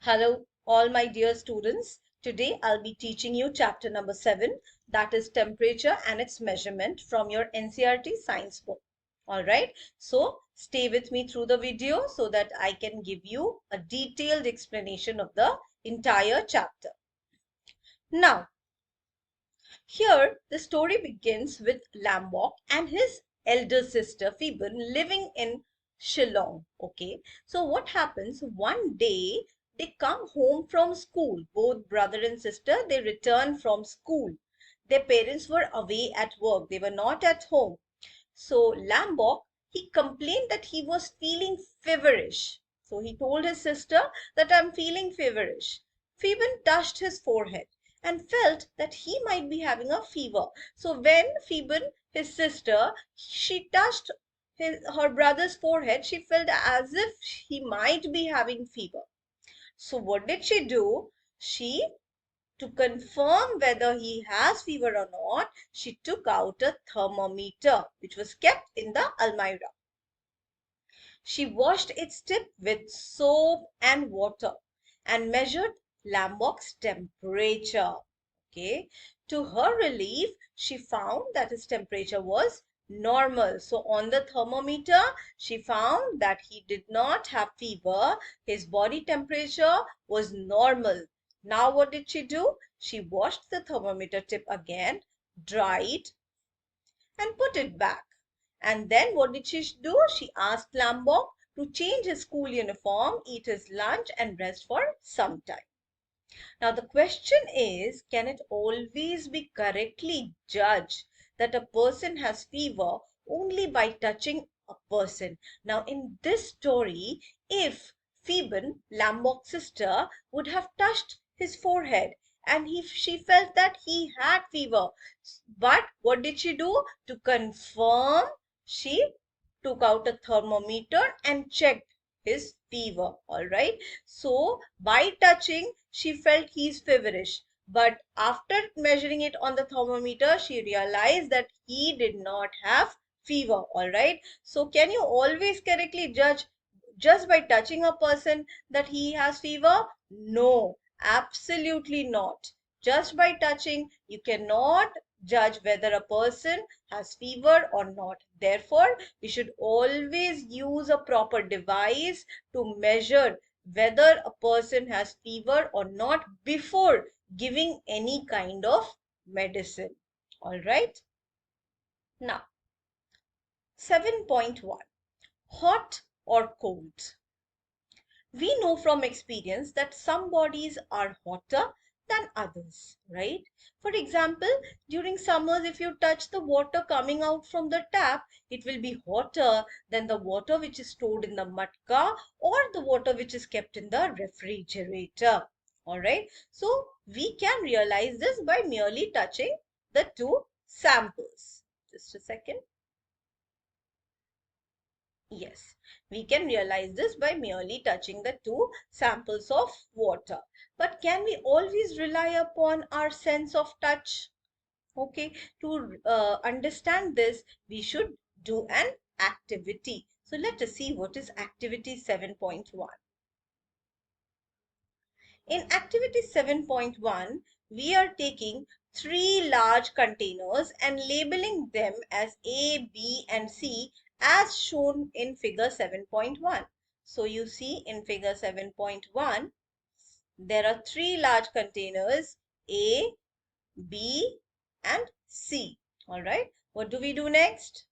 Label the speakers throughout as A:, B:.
A: Hello, all my dear students. Today I'll be teaching you chapter number 7, that is temperature and its measurement from your NCERT science book. All right, so stay with me through the video so that I can give you a detailed explanation of the entire chapter. Now, here the story begins with Lambok and his elder sister Phoebin living in Shillong. Okay, so what happens one day? They come home from school, both brother and sister. They return from school. Their parents were away at work, they were not at home. So Lambok, he complained that he was feeling feverish. So he told his sister that I'm feeling feverish. Phoebin touched his forehead and felt that he might be having a fever. So when Phoebin, his sister, she touched her brother's forehead, she felt as if he might be having fever. So what did she do? To confirm whether he has fever or not, she took out a thermometer which was kept in the almirah. She washed its tip with soap and water and measured Lambok's temperature. Okay. To her relief, she found that his temperature was normal. So on the thermometer, she found that he did not have fever. His body temperature was normal. Now what did she do? She washed the thermometer tip again, dried, and put it back. And then what did she do? She asked Lambok to change his school uniform, eat his lunch, and rest for some time. Now the question is, can it always be correctly judged that a person has fever only by touching a person? Now in this story, if Phoebin, Lambok's sister, would have touched his forehead and she felt that he had fever, but what did she do? To confirm, she took out a thermometer and checked his fever. All right, so by touching she felt he's feverish, but after measuring it on the thermometer she realized that he did not have fever. All right, so can you always correctly judge just by touching a person that he has fever? No, absolutely not. Just by touching you cannot judge whether a person has fever or not. Therefore, we should always use a proper device to measure whether a person has fever or not before giving any kind of medicine. All right. Now, 7.1, hot or cold. We know from experience that some bodies are hotter than others, right? For example, during summers, if you touch the water coming out from the tap, it will be hotter than the water which is stored in the matka or the water which is kept in the refrigerator. All right. So we can realize this by merely touching the two samples. Just a second. Yes, we can realize this by merely touching the two samples of water. But can we always rely upon our sense of touch? Okay, to understand this, we should do an activity. So let us see what is activity 7.1. In activity 7.1, we are taking three large containers and labeling them as A, B, and C as shown in figure 7.1. So you see in figure 7.1, there are three large containers A, B, and C. All right. What do we do next?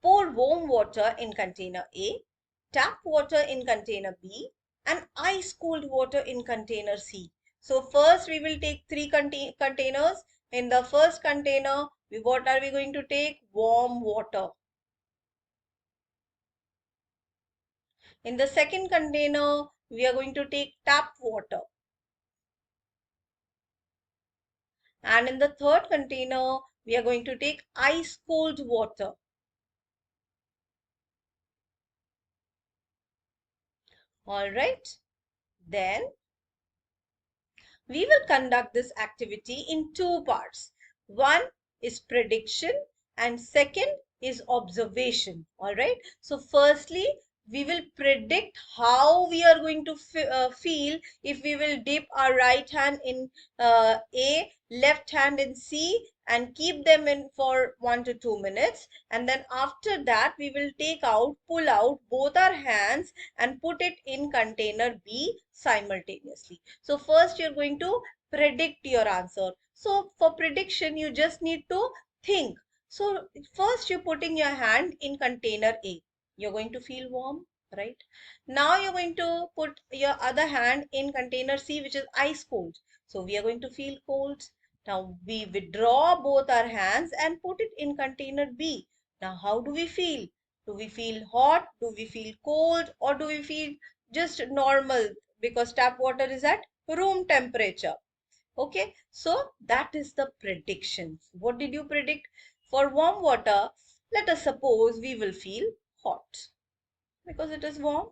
A: Pour warm water in container A, tap water in container B, and ice cold water in container C. So first we will take three containers. In the first container, what are we going to take? Warm water. In the second container, we are going to take tap water. And in the third container, we are going to take ice cold water. All right. Then we will conduct this activity in two parts. One is prediction and second is observation. All right. So firstly, we will predict how we are going to feel if we will dip our right hand in A, left hand in C, and keep them in for 1 to 2 minutes. And then after that, we will pull out both our hands and put it in container B simultaneously. So first you're going to predict your answer. So for prediction, you just need to think. So first you're putting your hand in container A. You're going to feel warm, right? Now you're going to put your other hand in container C, which is ice cold. So we are going to feel cold. Now we withdraw both our hands and put it in container B. Now how do we feel? Do we feel hot? Do we feel cold? Or do we feel just normal? Because tap water is at room temperature. Okay, so that is the prediction. What did you predict? For warm water, let us suppose we will feel hot because it is warm.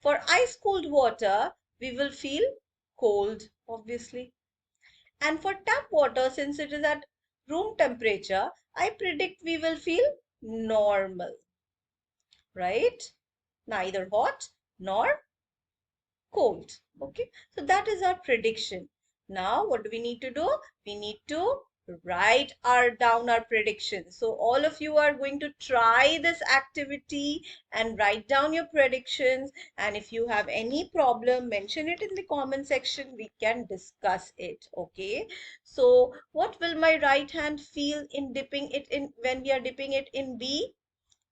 A: For ice cold water, we will feel cold, obviously. And for tap water, since it is at room temperature, I predict we will feel normal, right? Neither hot nor cold. Okay, so that is our prediction. Now what do we need to do? We need to write down our predictions. So all of you are going to try this activity and write down your predictions, and if you have any problem, mention it in the comment section. We can discuss it. Okay, so what will my right hand feel in dipping it in when we are dipping it in B?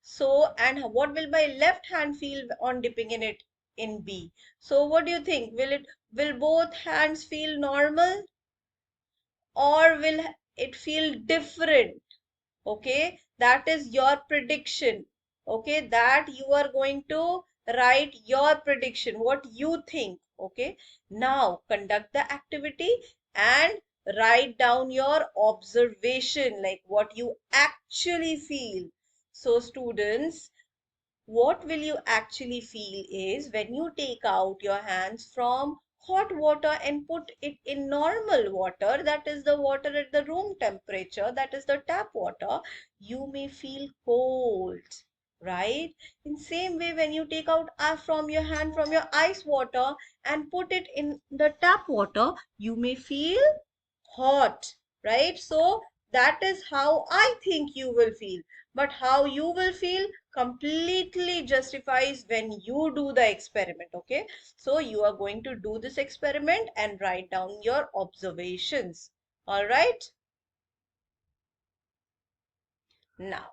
A: So, and what will my left hand feel on dipping in it in B? So, what do you think? Will both hands feel normal, or will it feel different? Okay, that is your prediction. Okay, that you are going to write your prediction, what you think. Okay, now conduct the activity and write down your observation, like what you actually feel. So students, what will you actually feel is when you take out your hands from hot water and put it in normal water, that is the water at the room temperature, that is the tap water, you may feel cold, right? In same way, when you take out from your hand from your ice water and put it in the tap water, you may feel hot, right? So that is how I think you will feel. But how you will feel completely justifies when you do the experiment. Okay, so you are going to do this experiment and write down your observations. All right, now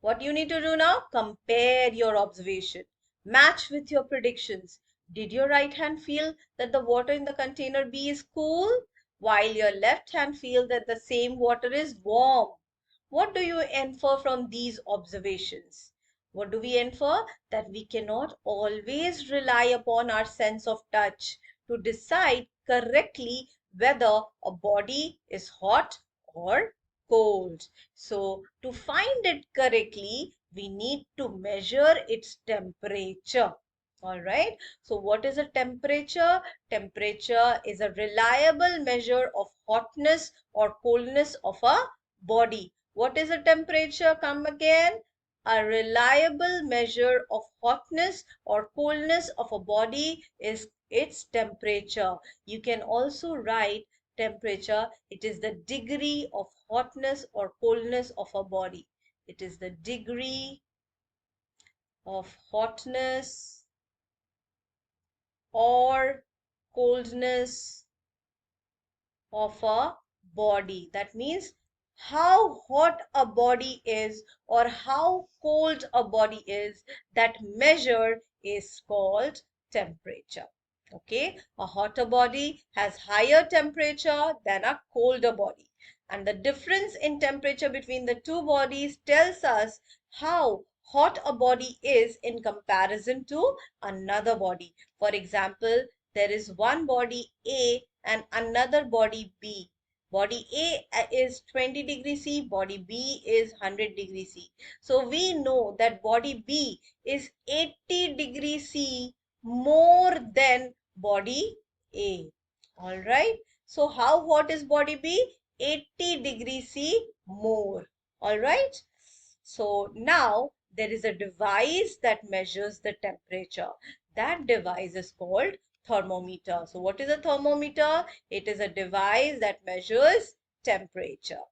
A: what you need to do now, compare your observation, match with your predictions. Did your right hand feel that the water in the container B is cool, while your left hand feel that the same water is warm? What do you infer from these observations? What do we infer? That we cannot always rely upon our sense of touch to decide correctly whether a body is hot or cold. So to find it correctly, we need to measure its temperature. All right. So what is a temperature? Temperature is a reliable measure of hotness or coldness of a body. What is a temperature? Come again. A reliable measure of hotness or coldness of a body is its temperature. You can also write temperature. It is the degree of hotness or coldness of a body. It is the degree of hotness or coldness of a body. That means how hot a body is or how cold a body is, that measure is called temperature. Okay, a hotter body has higher temperature than a colder body, and the difference in temperature between the two bodies tells us how hot a body is in comparison to another body. For example, there is one body A and another body B. Body A is 20 degrees C, body B is 100 degrees C. So we know that body B is 80 degrees C more than body A. All right. So how hot is body B? 80 degrees C more. All right. So now there is a device that measures the temperature. That device is called thermometer. So what is a thermometer? It is a device that measures temperature.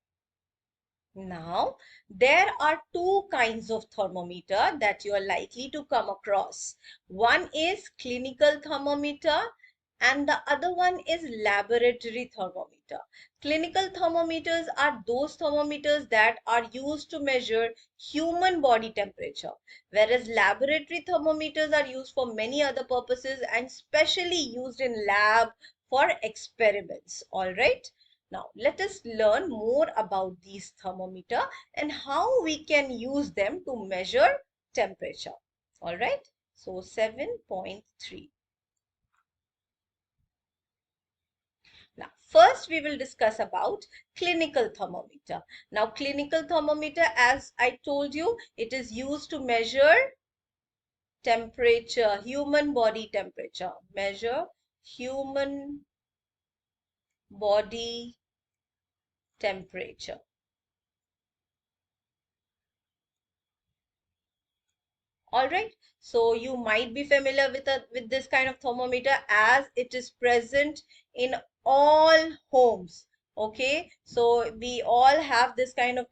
A: Now, there are two kinds of thermometer that you are likely to come across. One is clinical thermometer and the other one is laboratory thermometer. Clinical thermometers are those thermometers that are used to measure human body temperature, whereas laboratory thermometers are used for many other purposes and specially used in lab for experiments. All right. Now, let us learn more about these thermometer and how we can use them to measure temperature. All right. So 7.3. Now, first we will discuss about clinical thermometer. Now, clinical thermometer, as I told you, it is used to measure temperature, human body temperature. Measure human body temperature. All right, so you might be familiar with this kind of thermometer as it is present in all homes. Okay, so we all have this kind of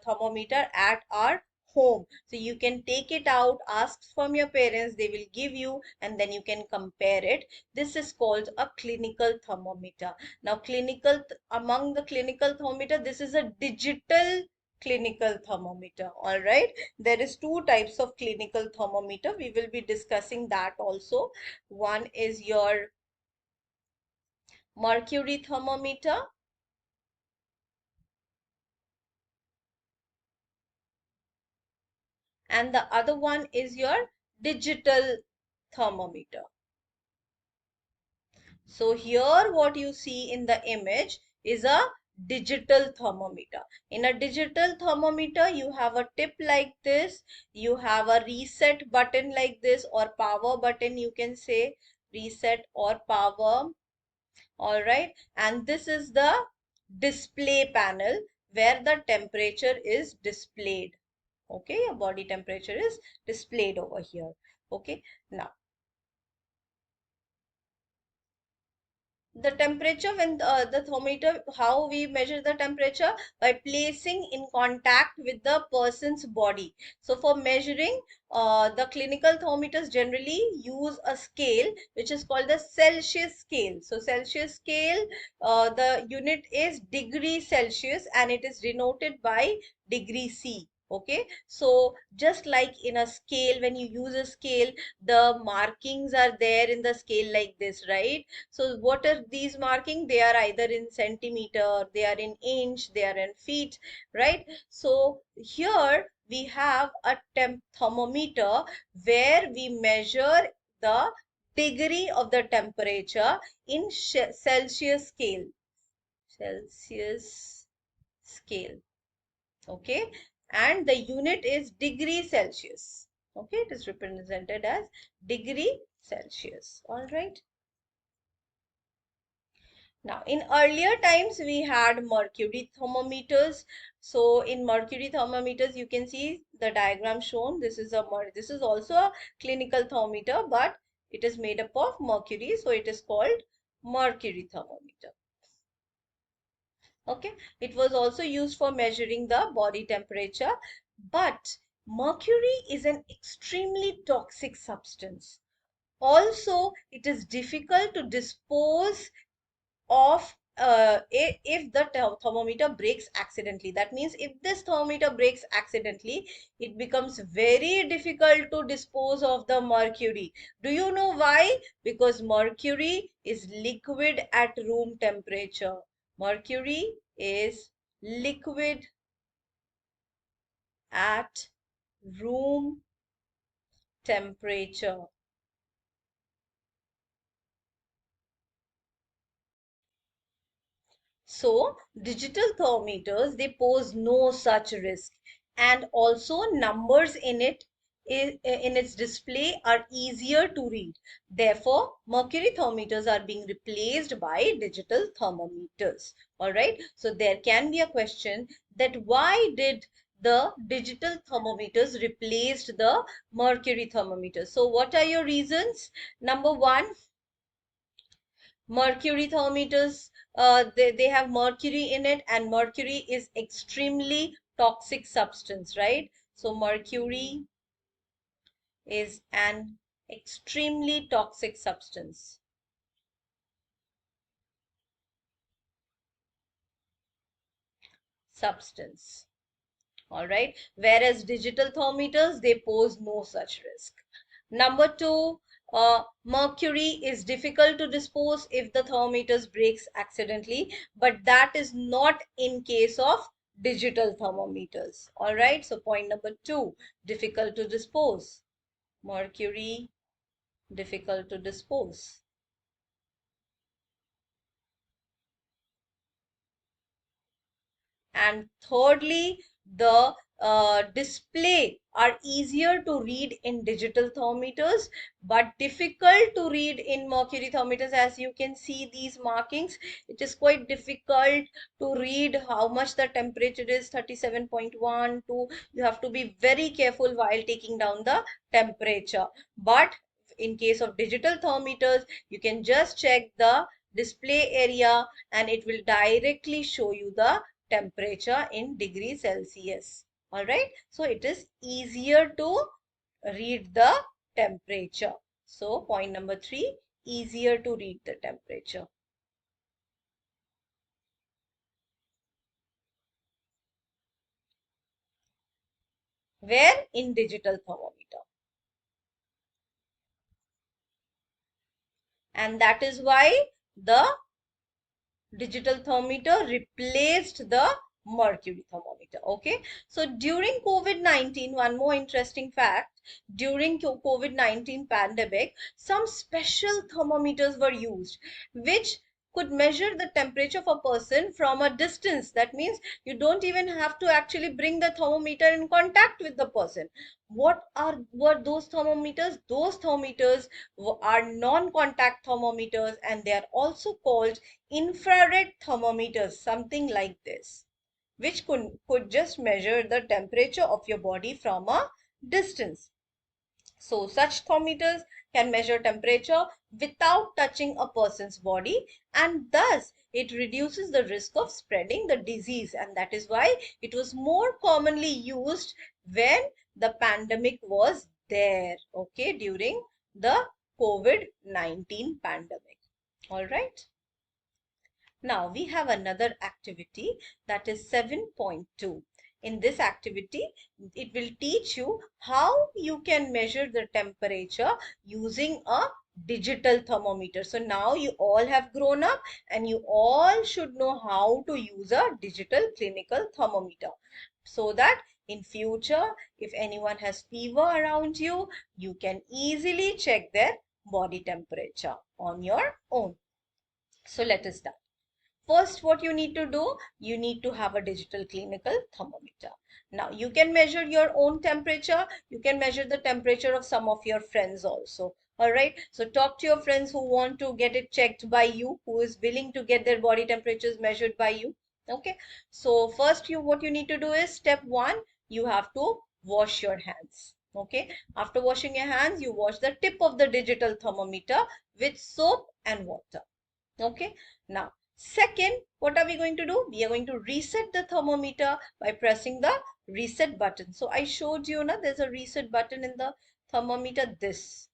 A: thermometer at our home. So you can take it out, ask from your parents, they will give you, and then you can compare it. This is called a clinical thermometer. Now, among the clinical thermometer, this is a digital clinical thermometer. All right, there is two types of clinical thermometer. We will be discussing that also. One is your mercury thermometer and the other one is your digital thermometer. So here what you see in the image is a digital thermometer. In a digital thermometer, you have a tip like this, you have a reset button like this, or power button, you can say reset or power. All right, and this is the display panel where the temperature is displayed. Okay, your body temperature is displayed over here. Okay, now the temperature, when the thermometer, how we measure the temperature? By placing in contact with the person's body. So for measuring, the clinical thermometers generally use a scale which is called the Celsius scale. So Celsius scale, the unit is degree Celsius and it is denoted by degree C. Okay, so just like in a scale, when you use a scale, the markings are there in the scale like this, right? So what are these marking? They are either in centimeter, they are in inch, they are in feet, right? So here we have a temp thermometer where we measure the degree of the temperature in Celsius scale. Celsius scale. Okay, and the unit is degree Celsius. Okay, it is represented as degree Celsius. All right. Now, in earlier times, we had mercury thermometers. So, in mercury thermometers, you can see the diagram shown. This is also a clinical thermometer, but it is made up of mercury, so it is called mercury thermometer. Okay, it was also used for measuring the body temperature, but mercury is an extremely toxic substance. Also, it is difficult to dispose of if the thermometer breaks accidentally. That means if this thermometer breaks accidentally, it becomes very difficult to dispose of the mercury. Do you know why? Because mercury is liquid at room temperature. Mercury is liquid at room temperature. So digital thermometers, they pose no such risk, and also numbers in its display are easier to read. Therefore, mercury thermometers are being replaced by digital thermometers. All right. So there can be a question that why did the digital thermometers replaced the mercury thermometers. So what are your reasons? Number one, mercury thermometers, they have mercury in it, and mercury is extremely toxic substance, right? So mercury is an extremely toxic substance. All right, whereas digital thermometers, they pose no such risk. Number two, mercury is difficult to dispose if the thermometers breaks accidentally, but that is not in case of digital thermometers. All right, so point number two, difficult to dispose. Mercury, difficult to dispose. And thirdly, the display are easier to read in digital thermometers but difficult to read in mercury thermometers. As you can see these markings, it is quite difficult to read how much the temperature is, 37.1 to, you have to be very careful while taking down the temperature. But in case of digital thermometers, you can just check the display area and it will directly show you the temperature in degrees Celsius. All right, so it is easier to read the temperature. So point number three, easier to read the temperature. Where? In digital thermometer. And that is why the digital thermometer replaced the mercury thermometer. Okay, so during COVID-19, one more interesting fact, during COVID-19 pandemic, some special thermometers were used which could measure the temperature of a person from a distance. That means you don't even have to actually bring the thermometer in contact with the person. What those thermometers? Those thermometers are non-contact thermometers, and they are also called infrared thermometers, something like this, which could just measure the temperature of your body from a distance. So such thermometers can measure temperature without touching a person's body, and thus it reduces the risk of spreading the disease, and that is why it was more commonly used when the pandemic was there, okay, during the COVID-19 pandemic. All right. Now we have another activity, that is 7.2. In this activity, it will teach you how you can measure the temperature using a digital thermometer. So now you all have grown up and you all should know how to use a digital clinical thermometer, so that in future, if anyone has fever around you, you can easily check their body temperature on your own. So let us start. First, what you need to do, you need to have a digital clinical thermometer. Now, you can measure your own temperature. You can measure the temperature of some of your friends also. All right. So talk to your friends who want to get it checked by you, who is willing to get their body temperatures measured by you. Okay. So first, what you need to do is step one, you have to wash your hands. Okay. After washing your hands, you wash the tip of the digital thermometer with soap and water. Okay. Now, second, what are we going to do? We are going to reset the thermometer by pressing the reset button. So I showed you, there's a reset button in the thermometer, this.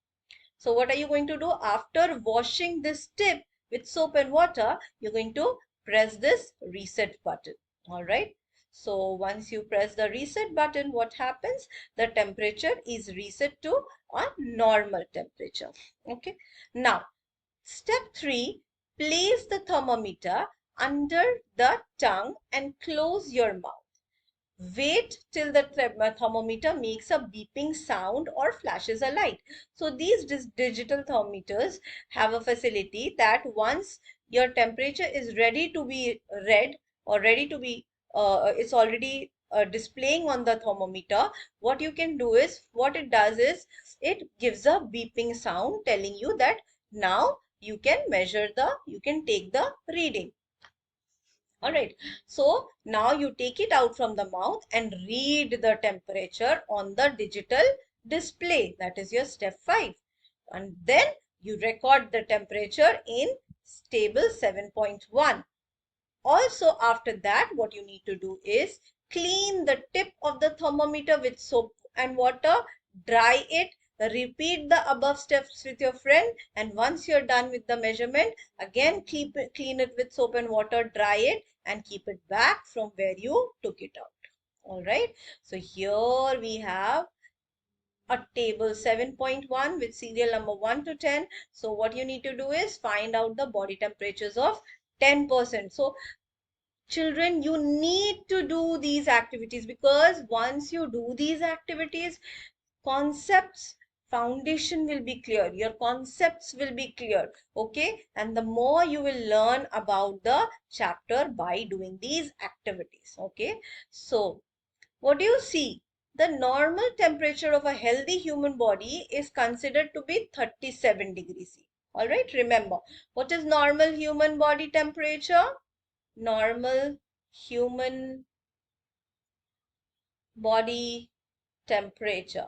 A: So what are you going to do? After washing this tip with soap and water, you're going to press this reset button. All right. So once you press the reset button, what happens? The temperature is reset to a normal temperature. Okay. Now, step 3, place the thermometer under the tongue and close your mouth. Wait till the thermometer makes a beeping sound or flashes a light. So these digital thermometers have a facility that once your temperature is ready to be read or ready to be, it's already displaying on the thermometer, what you can do is, what it does is, it gives a beeping sound telling you that now you can take the reading. All right. So now you take it out from the mouth and read the temperature on the digital display. That is your step 5. And then you record the temperature in table 7.1. Also, after that, what you need to do is clean the tip of the thermometer with soap and water, dry it, repeat the above steps with your friend, and once you're done with the measurement, again clean it with soap and water, dry it, and keep it back from where you took it out. All right. So here we have a table 7.1 with serial number 1 to 10. So what you need to do is find out the body temperatures of 10%. So children, you need to do these activities, because once you do these activities, concepts foundation will be clear, your concepts will be clear. Okay, and the more you will learn about the chapter by doing these activities. Okay, so what do you see? The normal temperature of a healthy human body is considered to be 37 degrees C. All right, remember, what is normal human body temperature? Normal human body temperature.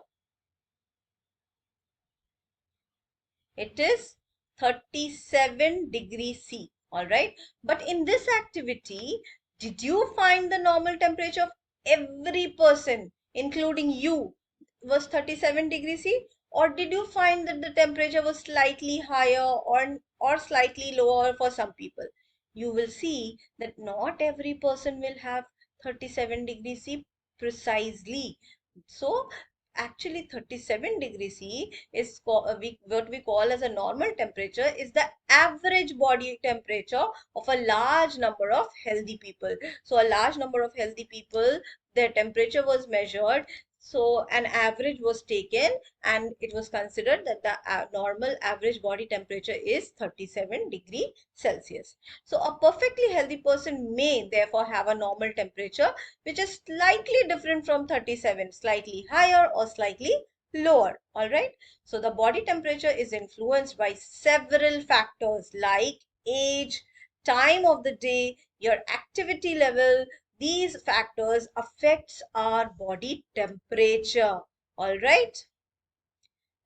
A: It is 37 degrees C. All right. But in this activity, did you find the normal temperature of every person, including you, was 37 degrees C? Or did you find that the temperature was slightly higher or slightly lower for some people? You will see that not every person will have 37 degrees C precisely. So actually 37 degrees C is what we call as a normal temperature, is the average body temperature of a large number of healthy people. So a large number of healthy people, their temperature was measured, so an average was taken, and it was considered that the normal average body temperature is 37 degree Celsius. So a perfectly healthy person may therefore have a normal temperature which is slightly different from 37, slightly higher or slightly lower. All right. So the body temperature is influenced by several factors like age, time of the day, your activity level. These factors affects our body temperature. All right.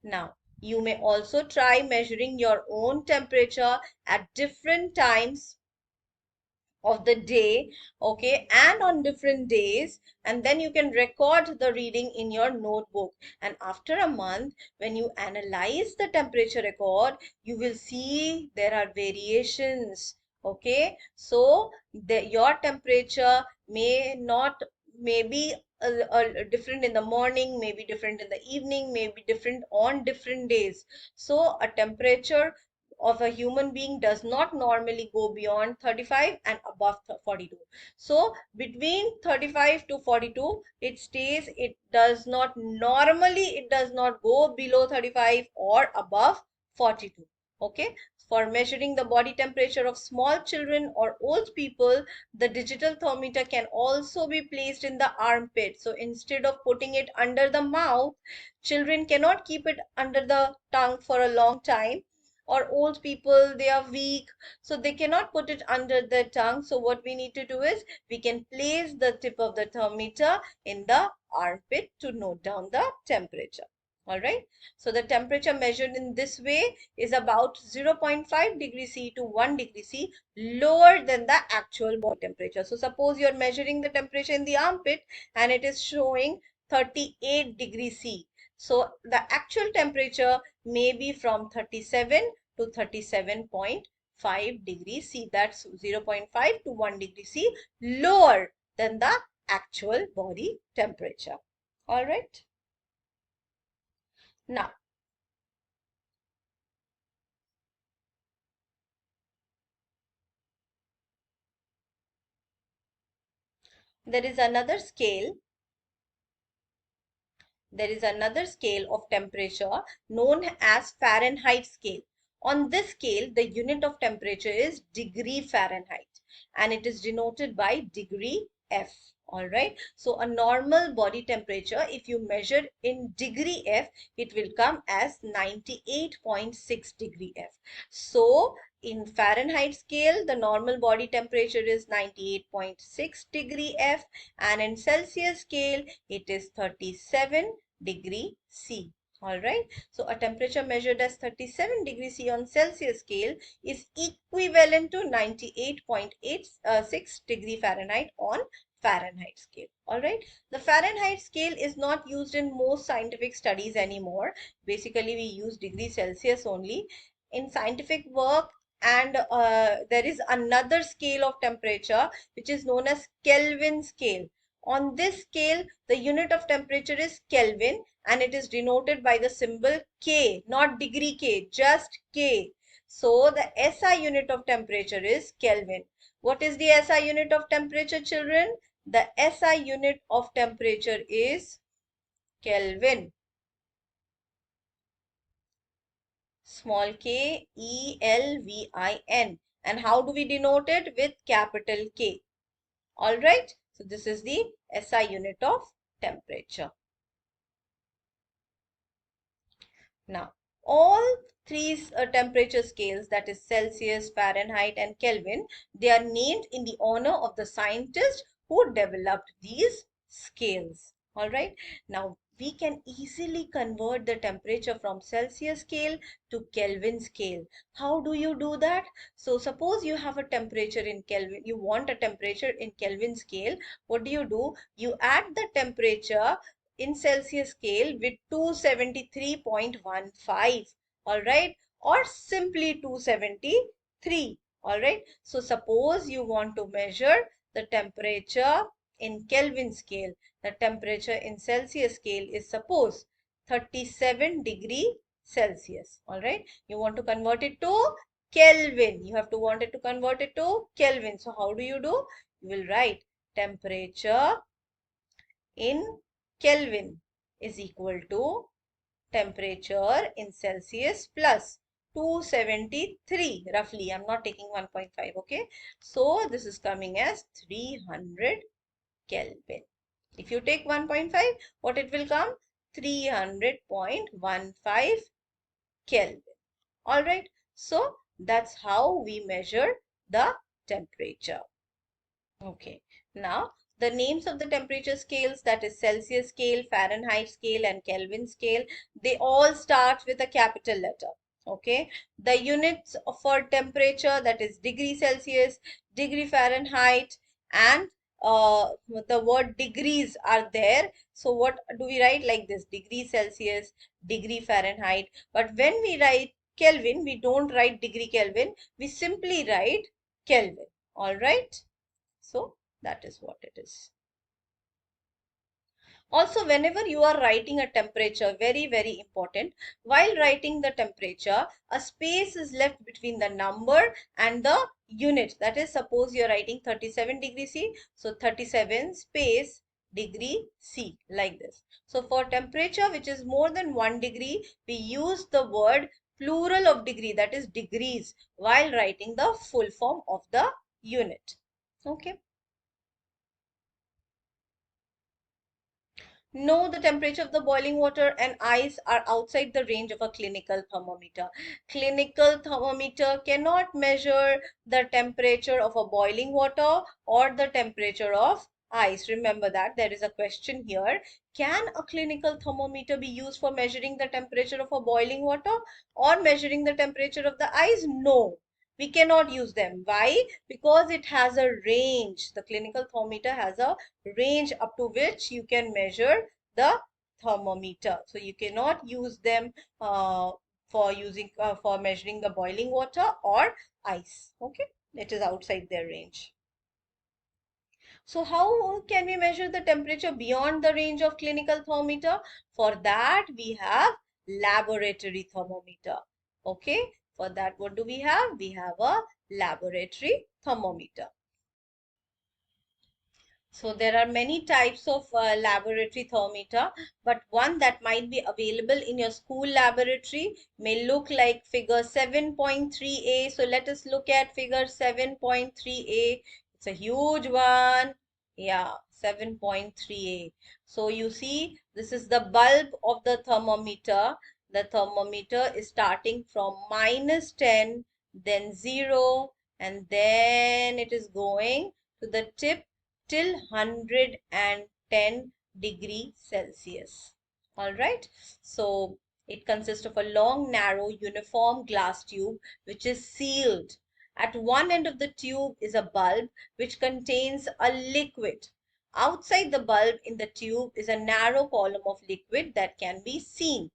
A: Now, you may also try measuring your own temperature at different times of the day, okay, and on different days, and then you can record the reading in your notebook. And after a month, when you analyze the temperature record, you will see there are variations. Okay, so your temperature may be different in the morning, may be different in the evening, may be different on different days. So a temperature of a human being does not normally go beyond 35 and above 42. So between 35 to 42 it stays, it does not go below 35 or above 42. Okay, for measuring the body temperature of small children or old people, the digital thermometer can also be placed in the armpit. So instead of putting it under the mouth, children cannot keep it under the tongue for a long time, or old people, they are weak, so they cannot put it under their tongue. So what we need to do is we can place the tip of the thermometer in the armpit to note down the temperature. All right, so the temperature measured in this way is about 0.5 degrees C to 1 degree C lower than the actual body temperature. So suppose you're measuring the temperature in the armpit and it is showing 38 degrees C. So the actual temperature may be from 37 to 37.5 degrees C. That's 0.5 to 1 degree C lower than the actual body temperature. All right. Now, there is another scale. There is another scale of temperature known as Fahrenheit scale. On this scale, the unit of temperature is degree Fahrenheit, and it is denoted by degree F. All right. So a normal body temperature, if you measure in degree F, it will come as 98.6 degree F. So in Fahrenheit scale, the normal body temperature is 98.6 degree F, and in Celsius scale, it is 37 degree C. All right. So a temperature measured as 37 degrees C on Celsius scale is equivalent to 98.86 degree Fahrenheit on Fahrenheit scale. All right. The Fahrenheit scale is not used in most scientific studies anymore. Basically, we use degree Celsius only in scientific work. And there is another scale of temperature which is known as Kelvin scale. On this scale, the unit of temperature is Kelvin, and it is denoted by the symbol K, not degree K, just K. So the SI unit of temperature is Kelvin. What is the SI unit of temperature, children? The SI unit of temperature is Kelvin. Small k, E-L-V-I-N. And how do we denote it? With capital K. All right. So this is the SI unit of temperature. Now, all three temperature scales, that is Celsius, Fahrenheit, and Kelvin, they are named in the honor of the scientist who developed these scales. All right. Now, we can easily convert the temperature from Celsius scale to Kelvin scale. How do you do that? So, suppose you have a temperature in Kelvin, you want a temperature in Kelvin scale. What do? You add the temperature in Celsius scale with 273.15, all right, or simply 273, all right. So suppose you want to measure the temperature in Kelvin scale. The temperature in Celsius scale is suppose 37 degree Celsius, all right. You want to convert it to Kelvin. You have to want it to convert it to Kelvin. So how do? You will write temperature in Kelvin is equal to temperature in Celsius plus 273 roughly. I'm not taking 1.5. Okay. So this is coming as 300 Kelvin. If you take 1.5, what it will come? 300.15 Kelvin. All right. So that's how we measure the temperature. Okay. Now, the names of the temperature scales, that is Celsius scale, Fahrenheit scale, and Kelvin scale, they all start with a capital letter. Okay. The units for temperature, that is degree Celsius, degree Fahrenheit, and the word degrees are there. So what do we write? Like this: degree Celsius, degree Fahrenheit. But when we write Kelvin, we don't write degree Kelvin. We simply write Kelvin. All right. So that is what it is. Also, whenever you are writing a temperature, very, very important, while writing the temperature, a space is left between the number and the unit. That is, suppose you are writing 37 degrees C. So 37 space degree C, like this. So for temperature which is more than 1 degree, we use the word plural of degree, that is degrees, while writing the full form of the unit. Okay. No, the temperature of the boiling water and ice are outside the range of a clinical thermometer. Clinical thermometer cannot measure the temperature of a boiling water or the temperature of ice. Remember that there is a question here. Can a clinical thermometer be used for measuring the temperature of a boiling water or measuring the temperature of the ice? No, we cannot use them. Why? Because it has a range. The clinical thermometer has a range up to which you can measure the thermometer. So you cannot use them for measuring the boiling water or ice. Okay, it is outside their range. So how can we measure the temperature beyond the range of clinical thermometer? For that we have laboratory thermometer. Okay, for that what do we have? We have a laboratory thermometer. So there are many types of laboratory thermometer, but one that might be available in your school laboratory may look like figure 7.3a. So let us look at figure 7.3a. It's a huge one. Yeah, 7.3A. So you see, this is the bulb of the thermometer. The thermometer is starting from -10, then 0, and then it is going to the tip till 110 degrees Celsius. All right. So it consists of a long, narrow, uniform glass tube which is sealed. At one end of the tube is a bulb which contains a liquid. Outside the bulb in the tube is a narrow column of liquid that can be seen.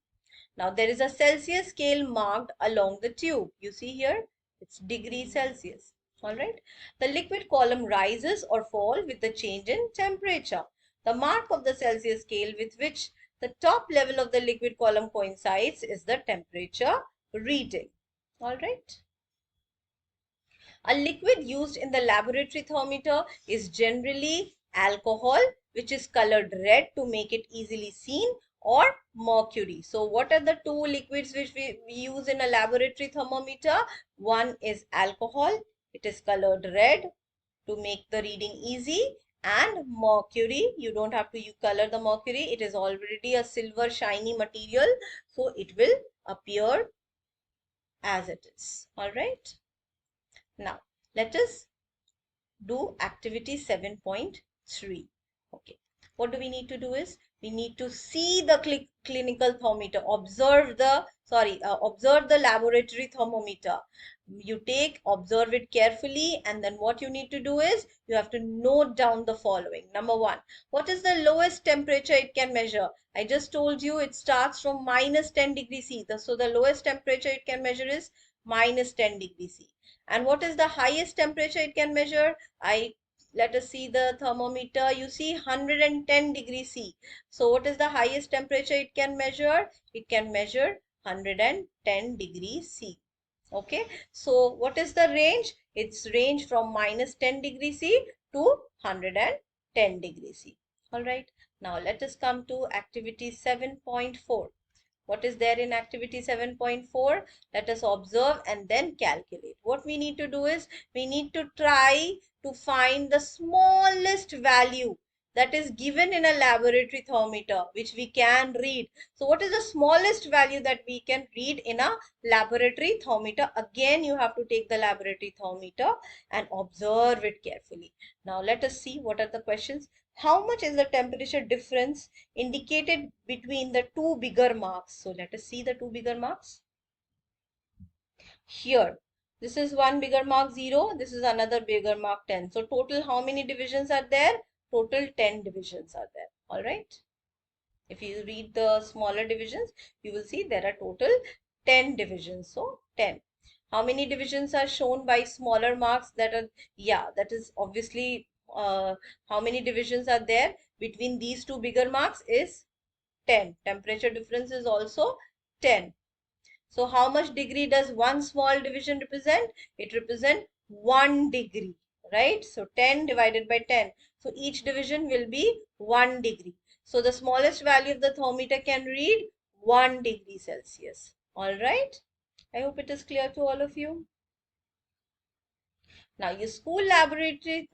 A: Now there is a Celsius scale marked along the tube. You see here, it's degree Celsius. All right. The liquid column rises or falls with the change in temperature. The mark of the Celsius scale with which the top level of the liquid column coincides is the temperature reading. All right. A liquid used in the laboratory thermometer is generally alcohol, which is colored red to make it easily seen, or mercury. So what are the two liquids which we use in a laboratory thermometer? One is alcohol. It is colored red to make the reading easy, and mercury. You don't have to color the mercury. It is already a silver shiny material, so it will appear as it is. All right. Now, let us do activity 7.3. Okay, what do we need to do is we need to see the clinical thermometer, observe the laboratory thermometer. You observe it carefully, and then what you need to do is you have to note down the following. Number one, what is the lowest temperature it can measure? I just told you it starts from -10 degrees C. So the lowest temperature it can measure is -10 degrees C. And what is the highest temperature it can measure? Let us see the thermometer. You see 110 degrees C. So what is the highest temperature it can measure? It can measure 110 degrees C. Okay. So what is the range? It's range from -10 degrees C to 110 degrees C. All right. Now let us come to activity 7.4. What is there in activity 7.4? Let us observe and then calculate. What we need to do is we need to try to find the smallest value that is given in a laboratory thermometer which we can read. So what is the smallest value that we can read in a laboratory thermometer? Again, you have to take the laboratory thermometer and observe it carefully. Now let us see what are the questions. How much is the temperature difference indicated between the two bigger marks? So let us see the two bigger marks. Here, this is one bigger mark 0, this is another bigger mark 10. So total how many divisions are there? Total 10 divisions are there. All right. If you read the smaller divisions, you will see there are total 10 divisions. So 10. How many divisions are shown by smaller marks? That is obviously how many divisions are there between these two bigger marks is 10. Temperature difference is also 10. So how much degree does one small division represent? It represents 1 degree, right? So 10 divided by 10. So each division will be 1 degree. So the smallest value of the thermometer can read 1 degree Celsius. All right. I hope it is clear to all of you. Now, your school laboratory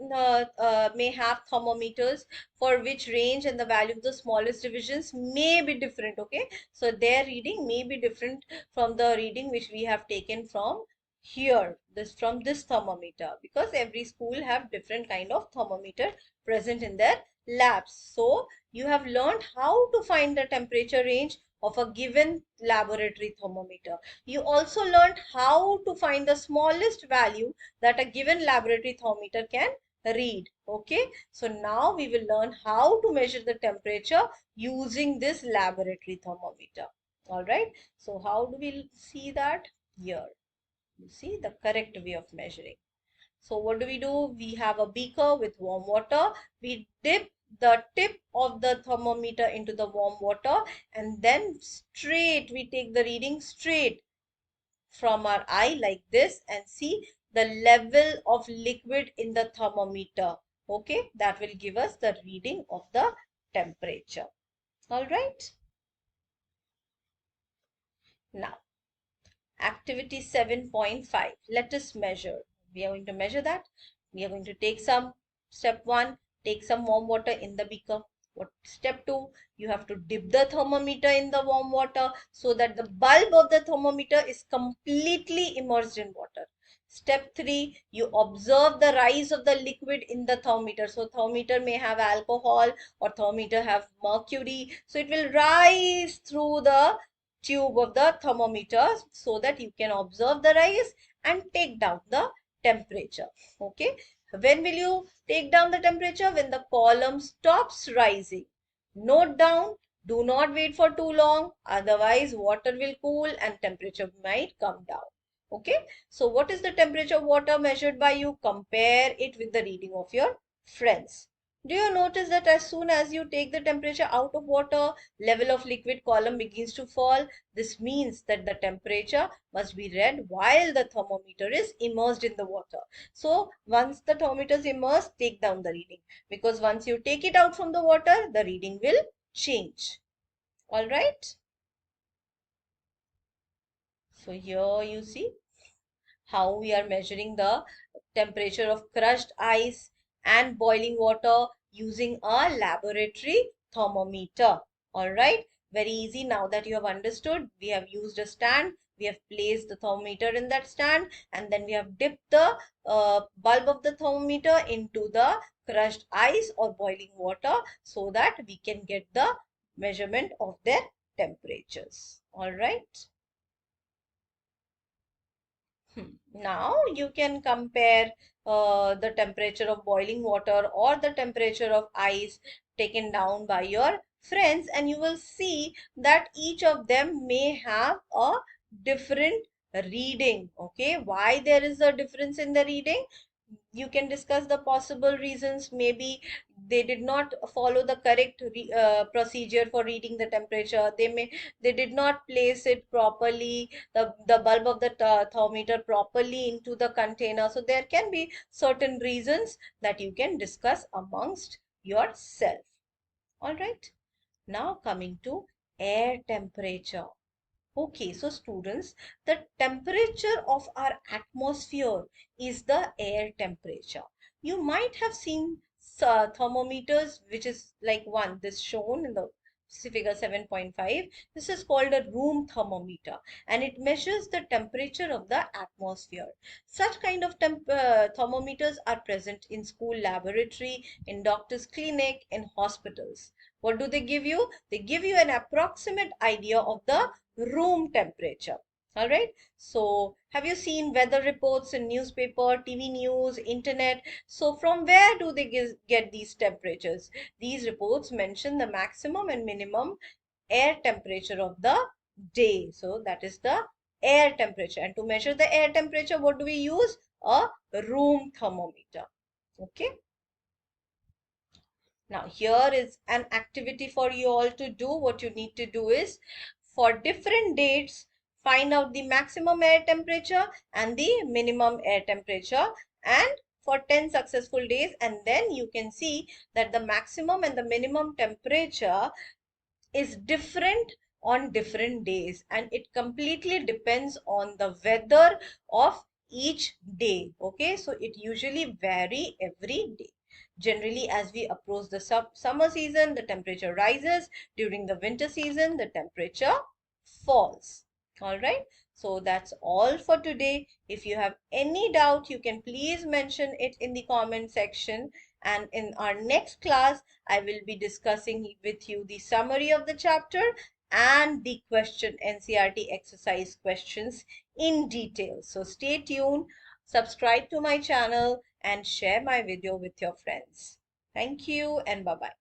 A: may have thermometers for which range and the value of the smallest divisions may be different. Okay, so their reading may be different from the reading which we have taken from here, from this thermometer, because every school have different kind of thermometer present in their labs. So you have learned how to find the temperature range of a given laboratory thermometer. You also learned how to find the smallest value that a given laboratory thermometer can read. Okay, so now we will learn how to measure the temperature using this laboratory thermometer. All right, so how do we see that? Here you see the correct way of measuring. So what do? We have a beaker with warm water. We dip the tip of the thermometer into the warm water, and then we take the reading straight from our eye like this and see the level of liquid in the thermometer. Okay, that will give us the reading of the temperature. All right. Now, activity 7.5. Let us measure. We are going to measure that. We are going to take step 1. Take some warm water in the beaker. Step 2, you have to dip the thermometer in the warm water so that the bulb of the thermometer is completely immersed in water. Step 3, you observe the rise of the liquid in the thermometer. So thermometer may have alcohol or thermometer have mercury. So it will rise through the tube of the thermometer so that you can observe the rise and take down the temperature. Okay. When will you take down the temperature? When the column stops rising. Note down, do not wait for too long, otherwise water will cool and temperature might come down. Okay, so what is the temperature of water measured by you? Compare it with the reading of your friends. Do you notice that as soon as you take the temperature out of water, level of liquid column begins to fall? This means that the temperature must be read while the thermometer is immersed in the water. So once the thermometer is immersed, take down the reading, because once you take it out from the water, the reading will change. All right. So here you see how we are measuring the temperature of crushed ice and boiling water using a laboratory thermometer. All right, very easy. Now that you have understood, we have used a stand, we have placed the thermometer in that stand, and then we have dipped the bulb of the thermometer into the crushed ice or boiling water so that we can get the measurement of their temperatures. All right. Now you can compare the temperature of boiling water or the temperature of ice taken down by your friends, and you will see that each of them may have a different reading. Okay, why there is a difference in the reading? You can discuss the possible reasons. Maybe they did not follow the correct procedure for reading the temperature. They did not place it properly, the bulb of the thermometer properly into the container. So there can be certain reasons that you can discuss amongst yourself. All right, now coming to air temperature. Okay, so students, the temperature of our atmosphere is the air temperature. You might have seen thermometers, which is like one, this shown in the figure 7.5. This is called a room thermometer, and it measures the temperature of the atmosphere. Such kind of thermometers are present in school laboratory, in doctor's clinic, in hospitals. What do they give you? They give you an approximate idea of the room temperature. All right. So have you seen weather reports in newspaper, TV news, internet? So from where do they get these temperatures? These reports mention the maximum and minimum air temperature of the day. So that is the air temperature. And to measure the air temperature, what do we use? A room thermometer. Okay. Now here is an activity for you all to do. What you need to do is, for different dates, find out the maximum air temperature and the minimum air temperature, and for 10 successful days, and then you can see that the maximum and the minimum temperature is different on different days, and it completely depends on the weather of each day. Okay, so it usually vary every day. Generally, as we approach the summer season, the temperature rises. During the winter season, the temperature falls. All right, so that's all for today. If you have any doubt, you can please mention it in the comment section, and in our next class I will be discussing with you the summary of the chapter and the question NCERT exercise questions in detail. So stay tuned, subscribe to my channel, and share my video with your friends. Thank you and bye-bye.